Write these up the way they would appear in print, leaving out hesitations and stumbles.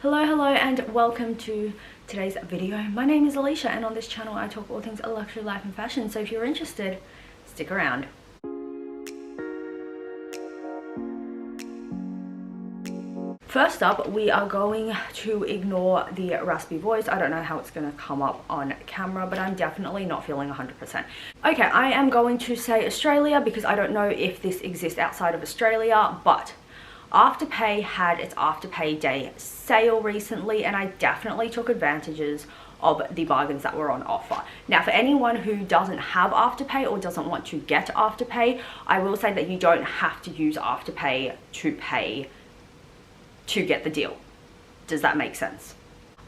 Hello and welcome to today's video. My name is Alicia and on this channel I talk all things luxury, life and fashion, so if you're interested, stick around. First up, we are going to ignore the raspy voice. I don't know how it's going to come up on camera, but I'm definitely not feeling 100%. Okay, I am going to say Australia because I don't know if this exists outside of Australia, but Afterpay had its Afterpay Day sale recently and I definitely took advantages of the bargains that were on offer. Now, for anyone who doesn't have Afterpay or doesn't want to get Afterpay, I will say that you don't have to use Afterpay to pay to get the deal. Does that make sense?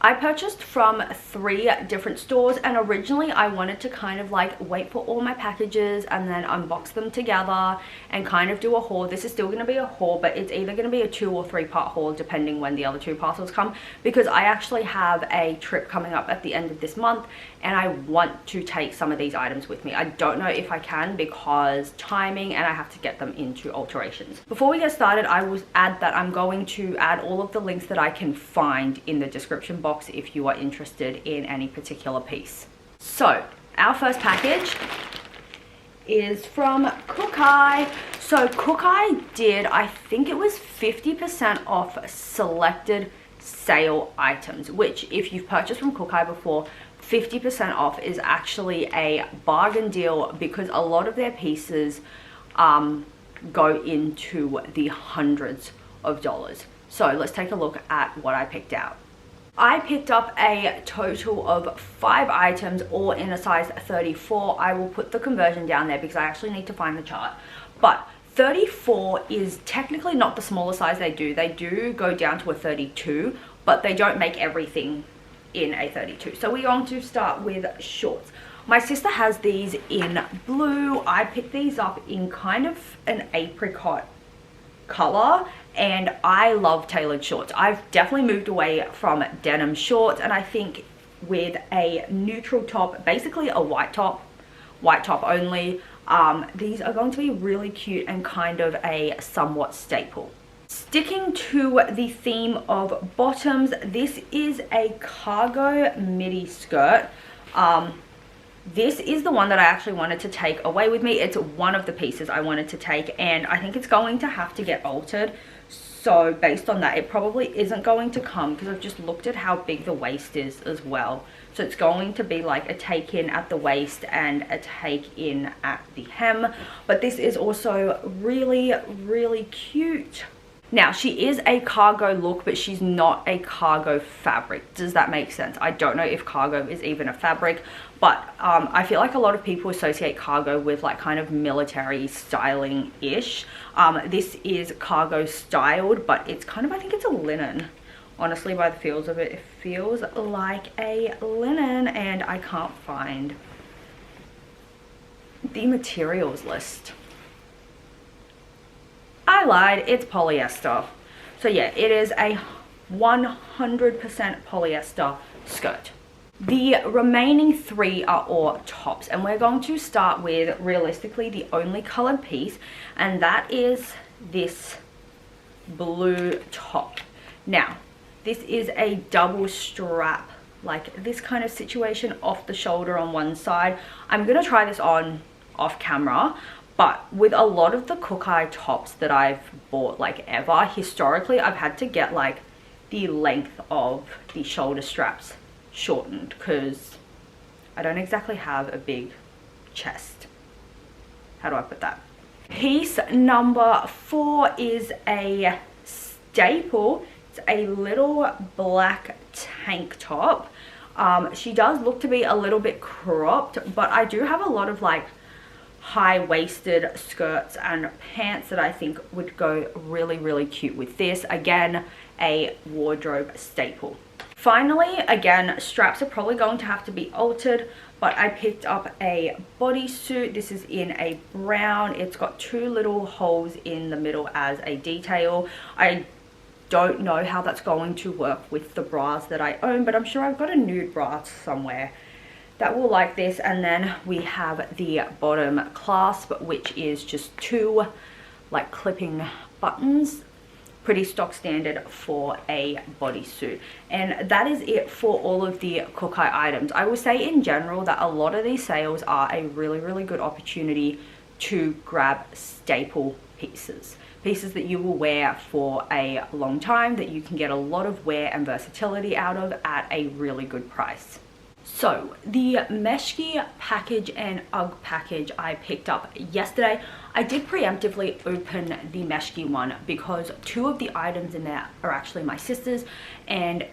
I purchased from 3 different stores and originally I wanted to kind of like wait for all my packages and then unbox them together and kind of do a haul. This is still going to be a haul, but it's either going to be a 2 or 3 part haul depending when the other 2 parcels come, because I actually have a trip coming up at the end of this month and I want to take some of these items with me. I don't know if I can because timing, and I have to get them into alterations. Before we get started, I will add that I'm going to add all of the links that I can find in the description box if you are interested in any particular piece. So our first package is from Kookai. So Kookai did, I think it was 50% off selected sale items, which if you've purchased from Kookai before, 50% off is actually a bargain deal because a lot of their pieces go into the hundreds of dollars. So let's take a look at what I picked out. I picked up a total of 5 items, all in a size 34. I will put the conversion down there because I actually need to find the chart. But 34 is technically not the smaller size they do. They do go down to a 32, but they don't make everything in a 32. So we're going to start with shorts. My sister has these in blue. I picked these up in kind of an apricot color and I love tailored shorts. I've definitely moved away from denim shorts and I think with a neutral top, basically a white top only, these are going to be really cute and kind of a somewhat staple. Sticking to the theme of bottoms, this is a cargo midi skirt. This is the one that I actually wanted to take away with me. It's one of the pieces I wanted to take and I think it's going to have to get altered. So based on that, it probably isn't going to come because I've just looked at how big the waist is as well. So it's going to be like a take in at the waist and a take in at the hem. But this is also really, really cute. Now, she is a cargo look, but she's not a cargo fabric. Does that make sense? I don't know if cargo is even a fabric, but I feel like a lot of people associate cargo with like kind of military styling-ish. This is cargo styled, but it's kind of, I think it's a linen. Honestly, by the feels of it, it feels like a linen and I can't find the materials list. I lied, it's polyester. So yeah, it is a 100% polyester skirt. The remaining 3 are all tops and we're going to start with realistically the only colored piece, and that is this blue top. Now, this is a double strap, like this kind of situation off the shoulder on one side. I'm gonna try this on off camera. But with a lot of the Kookai tops that I've bought like ever, historically I've had to get like the length of the shoulder straps shortened because I don't exactly have a big chest. How do I put that? Piece number 4 is a staple. It's a little black tank top. She does look to be a little bit cropped, but I do have a lot of like high-waisted skirts and pants that I think would go really, really cute with this. Again, a wardrobe staple. Finally, again, straps are probably going to have to be altered, but I picked up a bodysuit. This is in a brown. It's got 2 little holes in the middle as a detail. I don't know how that's going to work with the bras that I own, but I'm sure I've got a nude bra somewhere that will like this. And then we have the bottom clasp, which is just 2 like clipping buttons pretty stock standard for a bodysuit. And that is it for all of the Kookai items. I will say in general that a lot of these sales are a really good opportunity to grab staple pieces that you will wear for a long time, that you can get a lot of wear and versatility out of at a really good price. So the Meshki package and UGG package I picked up yesterday. I did preemptively open the Meshki one because two of the items in there are actually my sister's and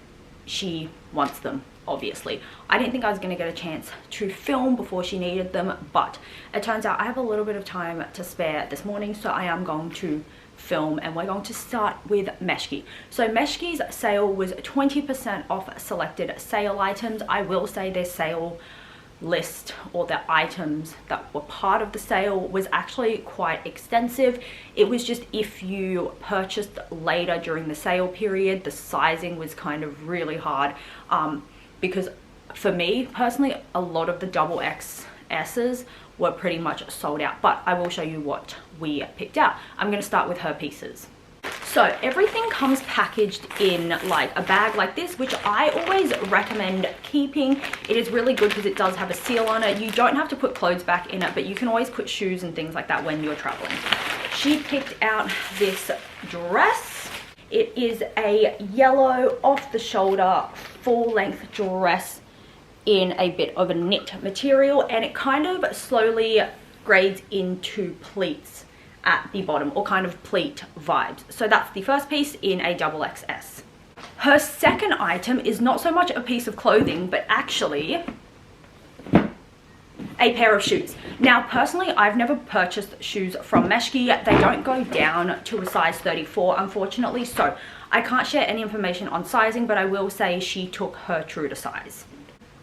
she wants them, obviously. I didn't think I was going to get a chance to film before she needed them, but it turns out I have a little bit of time to spare this morning, so I am going to film and we're going to start with Meshki. So Meshki's sale was 20% off selected sale items. I will say their sale list, or the items that were part of the sale, was actually quite extensive. It was just if you purchased later during the sale period, the sizing was kind of really hard, because for me personally, a lot of the double XS's were pretty much sold out, but I will show you what we picked out. I'm going to start with her pieces. So everything comes packaged in like a bag like this, which I always recommend keeping. It is really good because it does have a seal on it. You don't have to put clothes back in it, but you can always put shoes and things like that when you're traveling. She picked out this dress. It is a yellow off the shoulder full length dress in a bit of a knit material, and it kind of slowly grades into pleats at the bottom, or kind of pleat vibes. So that's the first piece in a double XS. Her second item is not so much a piece of clothing, but actually a pair of shoes. Now personally, I've never purchased shoes from Meshki. They don't go down to a size 34, unfortunately, so I can't share any information on sizing, but I will say she took her true to size.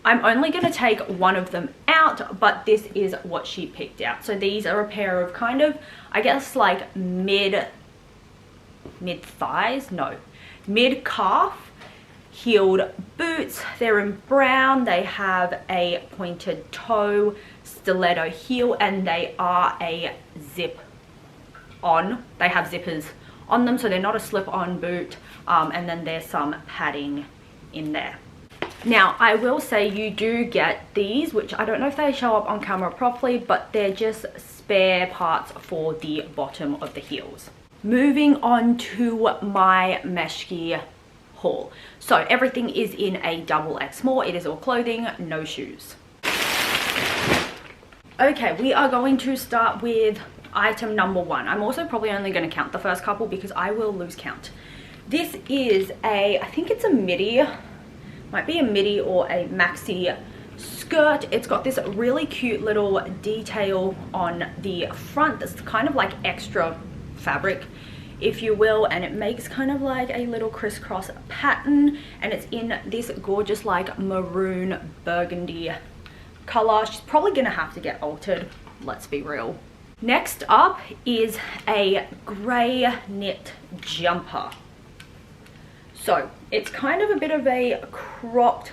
I'm only going to take one of them out, but this is what she picked out. So these are a pair of kind of, I guess, like mid-calf heeled boots. They're in brown. They have a pointed toe, stiletto heel, and they are a zip on. They have zippers on them, so they're not a slip-on boot. And then there's some padding in there. Now, I will say you do get these, which I don't know if they show up on camera properly, but they're just spare parts for the bottom of the heels. Moving on to my Meshki haul. So everything is in a double X small. It is all clothing, no shoes. Okay, we are going to start with item number one. I'm also probably only going to count the first couple because I will lose count. This is a, I think it's a midi. Might be a midi or a maxi skirt. It's got this really cute little detail on the front that's kind of like extra fabric, if you will, and it makes kind of like a little crisscross pattern, and it's in this gorgeous like maroon burgundy color. She's probably gonna have to get altered, let's be real. Next up is a gray knit jumper. So it's kind of a bit of a cropped,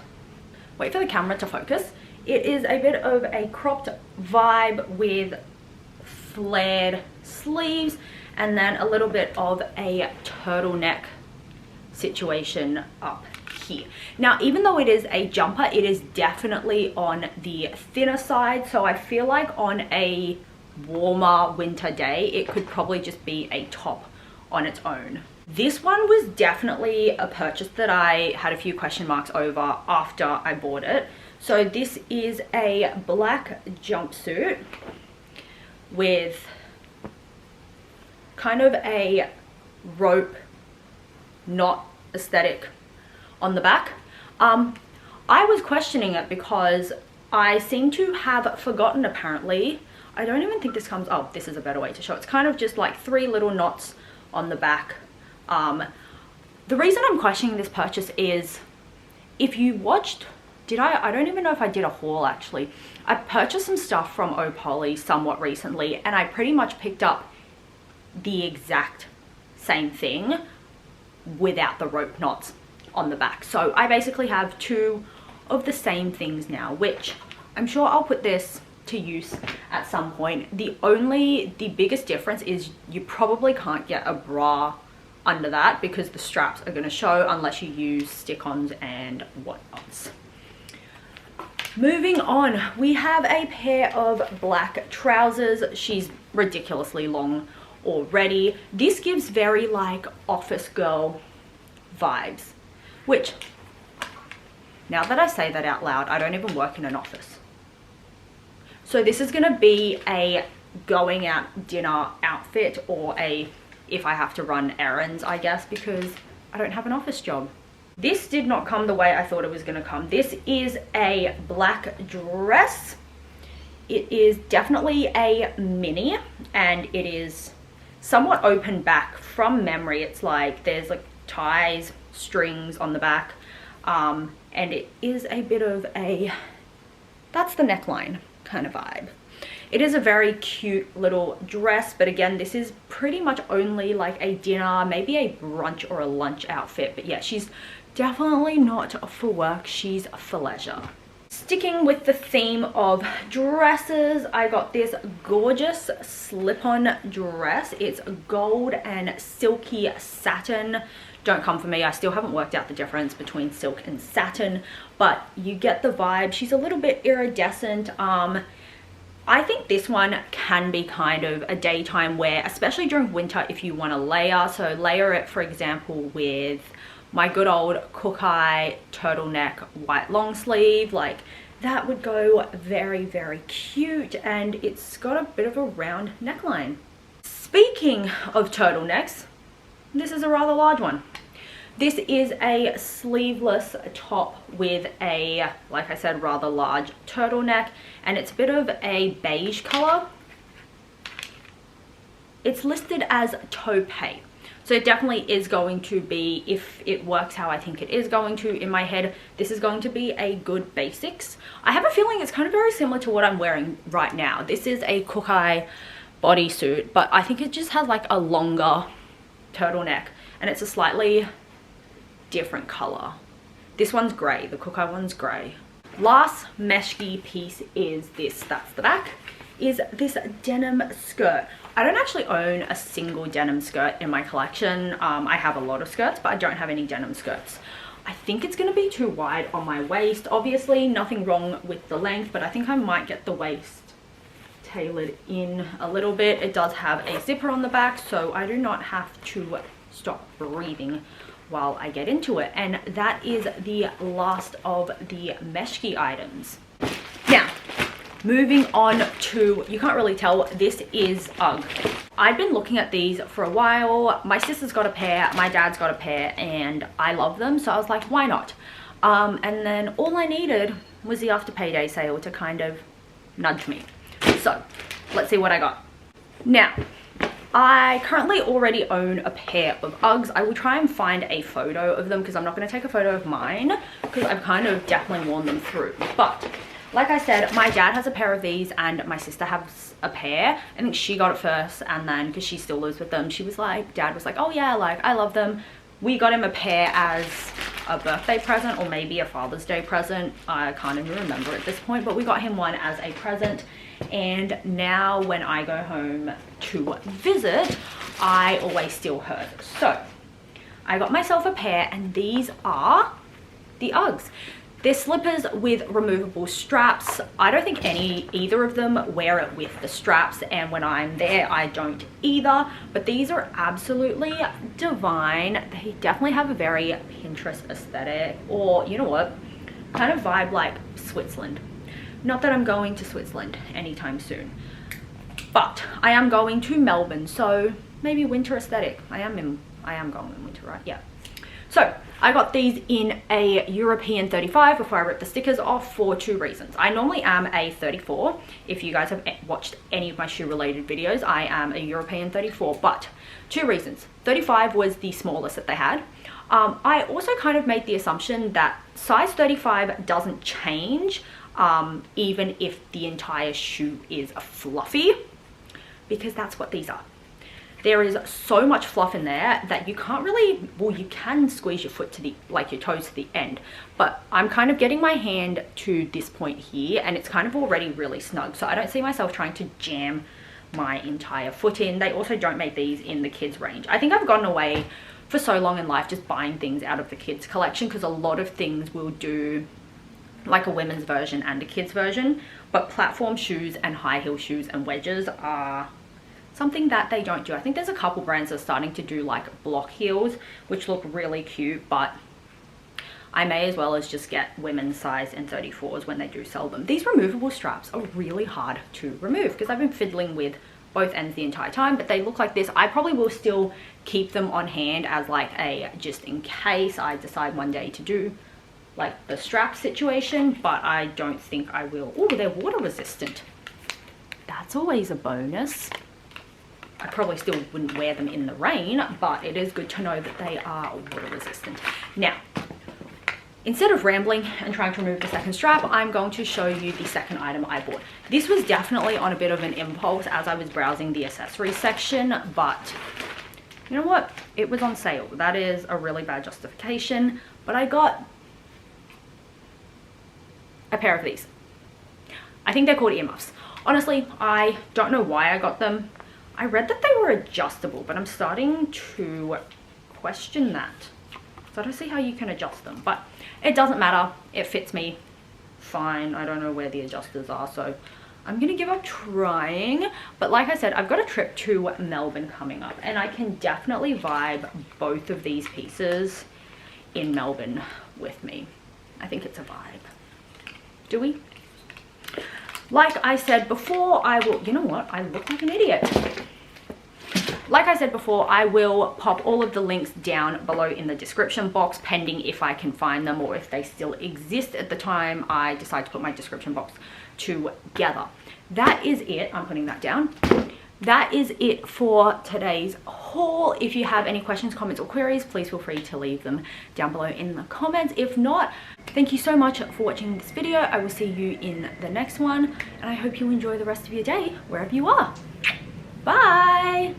wait for the camera to focus. It is a bit of a cropped vibe with flared sleeves and then a little bit of a turtleneck situation up here. Now, even though it is a jumper, it is definitely on the thinner side. So I feel like on a warmer winter day, it could probably just be a top on its own. This one was definitely a purchase that I had a few question marks over after I bought it. So this is a black jumpsuit with kind of a rope knot aesthetic on the back. I was questioning it because I seem to have forgotten, apparently. I don't even think this comes, oh, this is a better way to show. It's kind of just like 3 little knots on the back. The reason I'm questioning this purchase is, if you watched, I don't even know if I did a haul actually. I purchased some stuff from Opoly somewhat recently, and I pretty much picked up the exact same thing without the rope knots on the back. So I basically have 2 of the same things now, which I'm sure I'll put this to use at some point. The biggest difference is you probably can't get a bra under that because the straps are going to show unless you use stick-ons and whatnots. Moving on, we have a pair of black trousers. She's ridiculously long already. This gives very like office girl vibes, which now that I say that out loud, I don't even work in an office. So this is going to be a going out dinner outfit, or a if I have to run errands, I guess, because I don't have an office job. This did not come the way I thought it was going to come. This is a black dress. It is definitely a mini, and it is somewhat open back from memory. It's like there's like ties, strings on the back, and it is a bit of a, that's the neckline kind of vibe. It is a very cute little dress, but again, this is pretty much only like a dinner, maybe a brunch or a lunch outfit. But yeah, she's definitely not for work, she's for leisure. Sticking with the theme of dresses, I got this gorgeous slip-on dress. It's gold and silky satin. Don't come for me, I still haven't worked out the difference between silk and satin, but you get the vibe. She's a little bit iridescent. I think this one can be kind of a daytime wear, especially during winter if you want to layer. So layer it, for example, with my good old Kookai turtleneck white long sleeve. Like that would go very, very cute, and it's got a bit of a round neckline. Speaking of turtlenecks, this is a rather large one. This is a sleeveless top with a, like I said, rather large turtleneck, and it's a bit of a beige color. It's listed as taupe, so it definitely is going to be, if it works how I think it is going to in my head, this is going to be a good basics. I have a feeling it's kind of very similar to what I'm wearing right now. This is a Kookai bodysuit, but I think it just has like a longer turtleneck, and it's a slightly different color. This one's gray, the Kookai one's gray. Last Meshki piece is this, that's the back, is this denim skirt. I don't actually own a single denim skirt in my collection. I have a lot of skirts, but I don't have any denim skirts. I think it's going to be too wide on my waist. Obviously nothing wrong with the length, but I think I might get the waist tailored in a little bit. It does have a zipper on the back, so I do not have to stop breathing while I get into it. And that is the last of the Meshki items. Now, moving on to, you can't really tell, this is UGG. I've been looking at these for a while. My sister's got a pair, my dad's got a pair, and I love them, so I was like, why not? And then all I needed was the Afterpay day sale to kind of nudge me. So let's see what I got. Now, I currently already own a pair of UGGs. I will try and find a photo of them because I'm not going to take a photo of mine because I've kind of definitely worn them through. But like I said, my dad has a pair of these and my sister has a pair. I think she got it first, and then because she still lives with them, she was like, dad was like, oh yeah, like I love them. We got him a pair as a birthday present, or maybe a Father's Day present. I can't even remember at this point, but we got him one as a present. And now when I go home to visit, I always steal hers. So I got myself a pair, and these are the UGGs. They're slippers with removable straps. I don't think either of them wear it with the straps, and when I'm there I don't either, but these are absolutely divine. They definitely have a very Pinterest aesthetic, or you know what, kind of vibe like Switzerland. Not that I'm going to Switzerland anytime soon, but I am going to Melbourne, so maybe winter aesthetic. I am going in winter, right? Yeah. So I got these in a European 35 before I ripped the stickers off for two reasons. I normally am a 34. If you guys have watched any of my shoe related videos, I am a European 34, but two reasons. 35 was the smallest that they had. I also kind of made the assumption that size 35 doesn't change even if the entire shoe is fluffy, because that's what these are. There is so much fluff in there that you can't really, well, you can squeeze your foot to the, like your toes to the end, but I'm kind of getting my hand to this point here and it's kind of already really snug, so I don't see myself trying to jam my entire foot in. They also don't make these in the kids range. I think I've gotten away for so long in life just buying things out of the kids collection, because a lot of things will do like a women's version and a kids version, but platform shoes and high heel shoes and wedges are something that they don't do. I think there's a couple brands that are starting to do like block heels, which look really cute, but I may as well as just get women's size in 34s when they do sell them. These removable straps are really hard to remove because I've been fiddling with both ends the entire time, but they look like this. I probably will still keep them on hand as like a just in case I decide one day to do like the strap situation, but I don't think I will. Oh, they're water resistant. That's always a bonus. I probably still wouldn't wear them in the rain, but it is good to know that they are water resistant. Now, instead of rambling and trying to remove the second strap, I'm going to show you the second item I bought. This was definitely on a bit of an impulse as I was browsing the accessories section, but you know what? It was on sale. That is a really bad justification, but I got a pair of these. I think they're called earmuffs. Honestly, I don't know why I got them. I read that they were adjustable, but I'm starting to question that. So I don't see how you can adjust them, but it doesn't matter. It fits me fine. I don't know where the adjusters are, so I'm gonna give up trying. But like I said, I've got a trip to Melbourne coming up, and I can definitely vibe both of these pieces in Melbourne with me. I think it's a vibe. Do we? Like I said before, I will, you know what? I look like an idiot. Like I said before, I will pop all of the links down below in the description box, pending if I can find them or if they still exist at the time I decide to put my description box together. That is it. I'm putting that down. That is it for today's haul. If you have any questions, comments, or queries, please feel free to leave them down below in the comments. If not, thank you so much for watching this video. I will see you in the next one, and I hope you enjoy the rest of your day wherever you are. Bye!